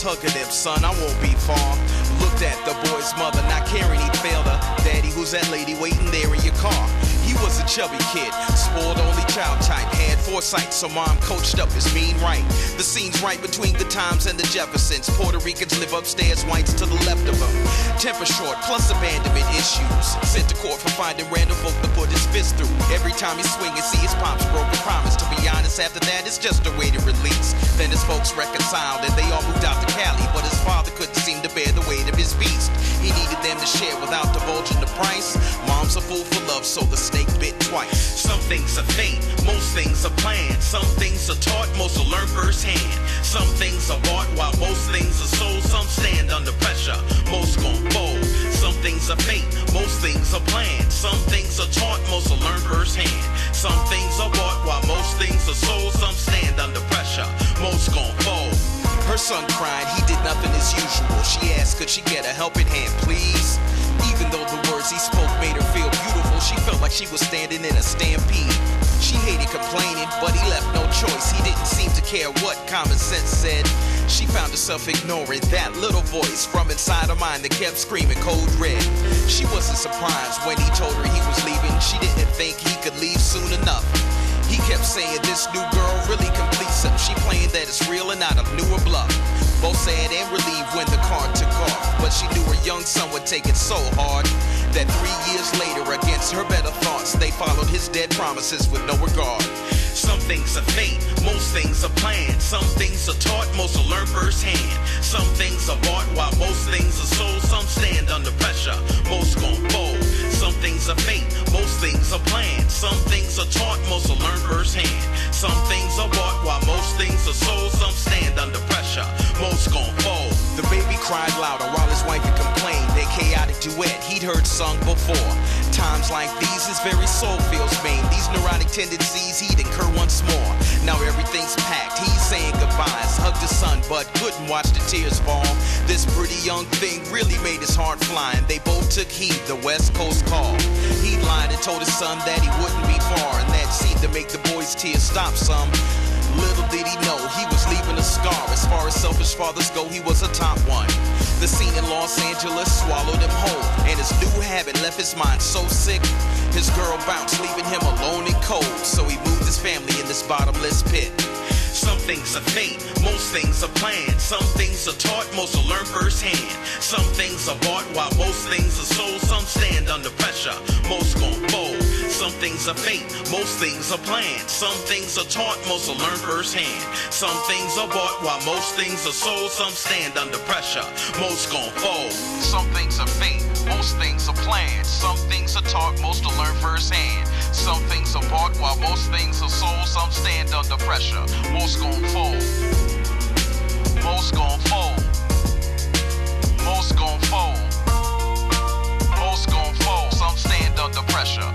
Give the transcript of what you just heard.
Just hugging him, son, I won't be far. Looked at the boy's mother, not caring he'd failed her. Daddy, who's that lady waiting there in your car? He was a chubby kid, spoiled only child type, had foresight, so mom coached up his mean right. The scene's right between Good Times and the Jeffersons. Puerto Ricans live upstairs, whites to the left of him. Temper short, plus abandonment issues. Sent to court for finding random folk to put his fist through. Every time he swing and see his pops broken promise. To be honest, after that, it's just a way to release. Then his folks reconciled and they all moved out to Cali, but his father couldn't seem to bear the weight of his beast. He needed them to share without divulging the price. Mom's a fool for love, so the snake bit twice. Some things are fate, most things are planned. Some things are taught, most are learned firsthand. Some things are bought, while most things are sold. Some stand under pressure, most gon' fold. Some things are fate, most things are planned. Some things are taught, most are learned firsthand. Some things are bought, while most things are sold. Some stand under pressure, most gon' fold. Her son cried, he did nothing as usual. She asked, could she get a helping hand, please? Even though the words he spoke made her feel beautiful, she felt like she was standing in a stampede. She hated complaining, but he left no choice. He didn't seem to care what common sense said. She found herself ignoring that little voice from inside her mind that kept screaming code red. She wasn't surprised when he told her he was leaving. She didn't think he could leave soon enough. He kept saying this new girl really completes him. She playing that it's real and not a newer bluff. Both sad and relieved when the car took off, but she knew her young son would take it so hard that 3 years later, against her better thoughts, they followed his dead promises with no regard. Some things are fate, most things are planned. Some things are taught, most are learned firsthand. Some things are bought, while most things are sold. Some stand under pressure, most gon' fold. Some things are fate, most things are planned. Some things are taught, most are learned firsthand. Some things are bought, while most things are sold. Some stand under pressure, most gon' fold. The baby cried louder while his wife had complained. Their chaotic duet he'd heard sung before. Times like these, his very soul feels maimed. These neurotic tendencies he'd incur once more. Now everything's packed, he's saying goodbyes. Hugged his son, but couldn't watch the tears fall. This pretty young thing really made his heart fly, and they both took heed, the West Coast call. He lied and told his son that he wouldn't be far, and that seemed to make the boy's tears stop some. Little did he know he was leaving a scar. As far as selfish fathers go, he was a top one. The scene in Los Angeles swallowed him whole, and his new habit left his mind so sick. His girl bounced, leaving him alone and cold, so he moved his family in this bottomless pit. Some things are fate, most things are planned. Some things are taught, most are learned firsthand. Some things are bought, while most things are sold. Some stand under pressure, most gon' fold. Some things are fate, most things are planned. Some things are taught, most are learned firsthand. Some things are bought, while most things are sold. Some stand under pressure, most gon' fold. Some things are fate, most things are planned. Some things are taught, most are learned firsthand. Some things are bought, while most things are sold. Some stand under pressure, most gon' fold. Most gon' fold. Most gon' fold. Most gon' fold. Some stand under pressure.